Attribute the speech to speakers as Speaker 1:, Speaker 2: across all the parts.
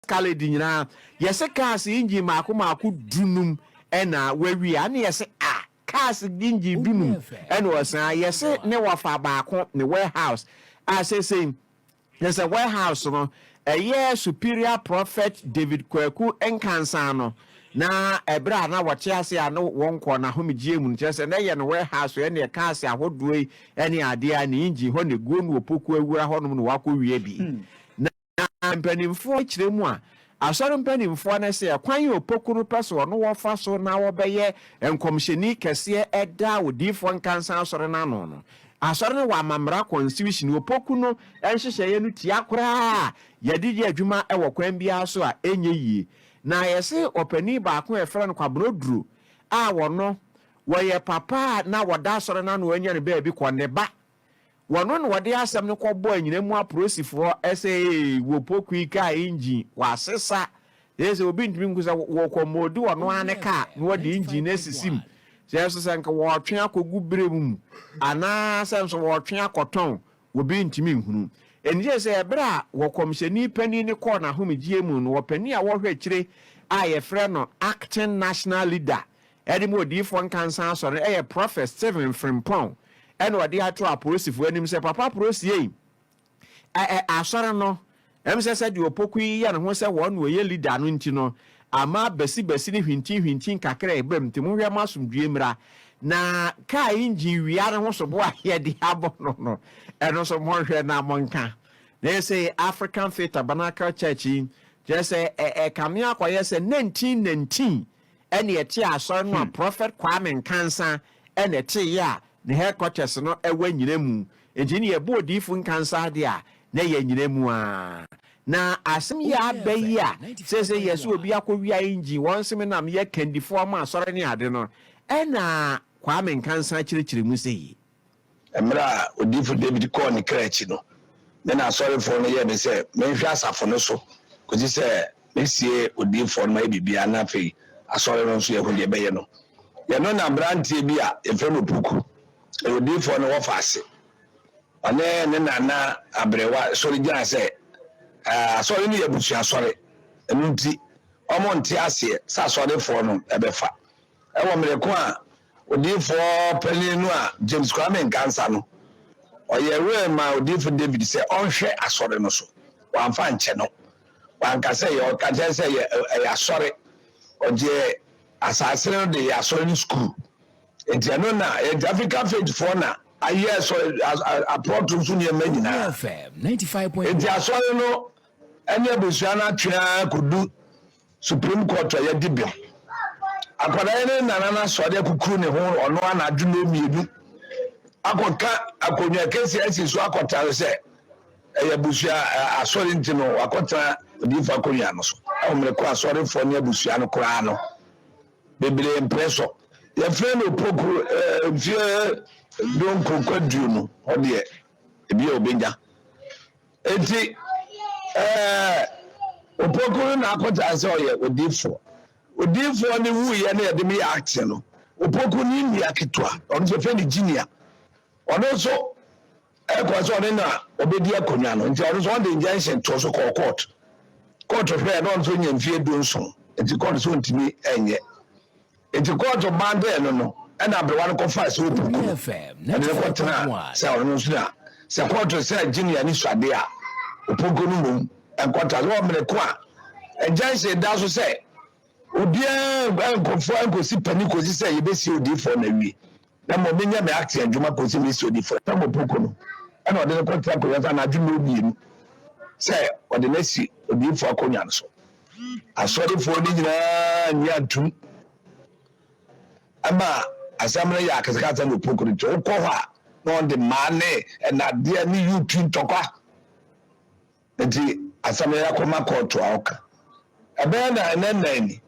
Speaker 1: Scarlet nyina yese cars engine maako dunum ena wawi ane yese cars engine dunum ena wasan yese ne wafa baako ne warehouse say there's a warehouse no Superior Prophet David Kwaku enkansa no na ebra na wote ase ano wonko na homigye mu nkyese na ye no warehouse ye ne cars ahodoe ene ade a ne engine ho ne guo no opoku awura ho no wako wie bi mpanimfo kyerɛ mu a asɔre mpanimfo na sɛ kwan yɛ opokuru pɛso no wɔfa so na wɔbɛyɛ nkomhyɛni kɛseɛ ɛda odifo nkansa asɔre na no asɔre no wɔ amamra constitution opoku no ɛnhyehyɛ no tia koraa yɛde di adwuma ɛwɔ kwan bia so a enye yie na yɛse opani baako ɛfrɛ no kwabroduro a wɔno wɔyɛ papa na wɔda asɔre na no anya ne baabi kɔ ne ba wono no wode asem no kɔbɔ anyina mu aprosifo ɛsɛ wo poku ka engine wasesa yɛsɛ obi ntimi nkusa wo kɔmodi wono ane ka no wode engine asisim sɛ so sɛ nka wo twe akogu brɛ mu ana sɛ so wo twe akɔtɔn obi ntimi nhunu enje sɛ ebra wo komhyɛni pani ne kɔ na homigye mu no wopani a wo hwɛ kyire a yɛfrɛ no acting national leader ɛde mu odifo nkansa asɔre ɛyɛ Prophet Stephen Frimpong eno wade ato apolisifu anim se papa polisie asore no se de opoku ya ne ho se won wo ye leader no nti no ama basi ne hwintin kakra ebam ti mo hwe masomdue mra na ka engine wia ne ho so bo aye de abo no eno so mo hwe na monka they say African Faith Tabernacle Church just say kamia koye se 1919 ene eti asore no Prophet Kwame Nkansa ene eti ya the headquarters no ewa nyina mu engineer bo odifu nkansa de a na ye nyina mu a na asem ya abayi a sese yeso obi akowia engine won sem na me ye candifo ma asore ne ade no ena Kwame Nkansa kyerɛkyerɛ mu sei
Speaker 2: emra odifu David call ne krachi no na asore fo no ye be se menhwe asafo no so koji se mesie odifu no ma bibia na fe asore no so ye ho de be ye no ye no na brantie bi a efrem opuku odifo no wofase ane ne nana abrewa sori gina se sori ni yebusu asori enunti omo nti ase sa sori fo no ebefa ewo mreko a odifo pelinu a James Kwame Nkansa no oyewe ma odifo David se onhwe asori no so wanfa nche no wanka se ye okaje se ye asori oje asase no de asori ni school entiano na African Faith for na aye so approach so ne manyina
Speaker 3: FM 95.1
Speaker 2: entiaso no ene abusuana atwa kodu Supreme Court ya dibia akwada ne nana so de kukuru ne ho ono anadu no mienu akoka akonwa kesi asi so akota se ya busua asori ntino akota difa konwa no so omre ko asori fo ne abusua no kura no bebre impresso ya friend opoku vie don kokwadu no ode ebi obenja enti opoku na akota ase oye odifo ni wu ye na de me action no opoku ni ni aketwa on so friend junior ono so kwa so na obedi akonwa no nti ono so on the injunction to so court hwe no so nyamfie donso enti court so ntimi enye enti court bande no na abrewa no kofa so opoku
Speaker 3: FM
Speaker 2: na court na se ono so na se court se junior ni swade a opoku no mum enkwata lo mreko a injunction da so se obia nkofo ankosi paniko si se yebesi odifo na wi na mo menya me act adwuma kosi me si odifo na mo poko no na ode no contract ko yasa na adwuma obienu se ode na si odifo akonya no so asori fo ni nyina ni atum ama asamre ya akasaka no poko no ko ha no de mane na de ni youtube tokwa enti asamre ya koma court aoka ebe na nani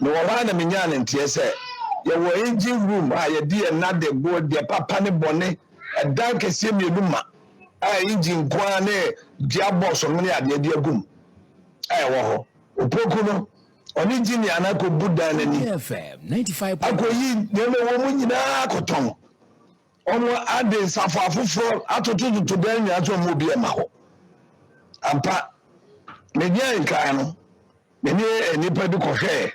Speaker 2: no wana minyane ntie se ye wo engine room a ye die na de go de papa ne bone edan kese mieduma a engine kwa ne dia boss no ne ade de agum wo ho opoku no oni engineer na ko buda na ni
Speaker 3: FM 95
Speaker 2: akoyi ne me wo munyina akoton omo ade safo afoforo atoto to dan nya to mo bi e ma ho ampa me nya nka no me ne nipa bi kɔhwɛ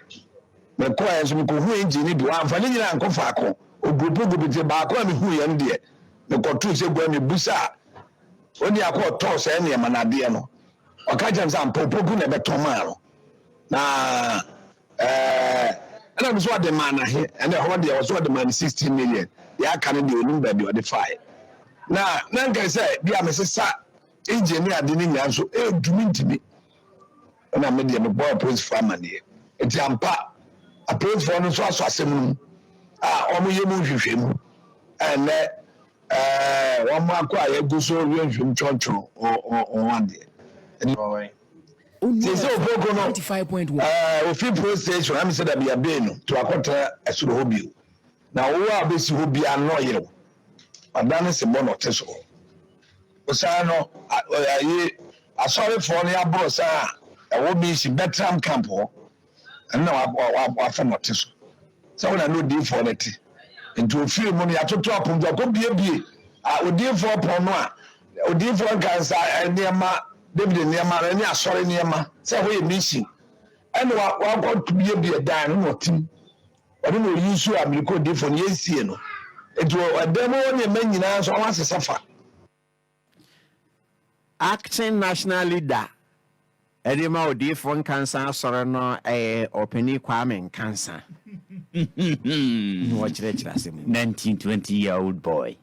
Speaker 2: me kɔ so me kɔ hu engine bi amfa ne nyina nkɔ faako ogurupu te ba ko me hu yɛ ndie me kɔtu sɛ gwa me busa oni akɔ tɔ sɛ ne ma na de no ɔka jam sɛ ampopogu na bɛtɔ maa no na ana me so ade ma na he ene ho de so ade ma 16 million ya aka ne de onum ba bi ɔde fae na nka sɛ bia me sesa engineer de ne nya so edumi ntimi na me de me boy police farmer ne enti ampa a police for no so aso asem no omo yemu hwehwem ene wo mo akọ ayegu so hwehwem chonchon o ande
Speaker 3: Onua
Speaker 2: so poko no
Speaker 3: 95.1
Speaker 2: ofi police station am say da bia be no to akọta esoro hobio na wo a besi hobia no yero adane se bo no teso osa no aye asori for no abro sa wo bi si betram camp ho na wa fa no teso so na no di for net into ofi mu no ya toto aponjo ko bie odi for pon no a odi for cancer niema David niema ni asori niema say ho ye mission and wa go bie dan no tim odi no yisu america di for no yesie no eto ademo woni manyina so wa sesafa
Speaker 1: acting national leader Edema Odifon cancer sorrow no openi Kwame cancer.
Speaker 3: 19-20-year-old boy.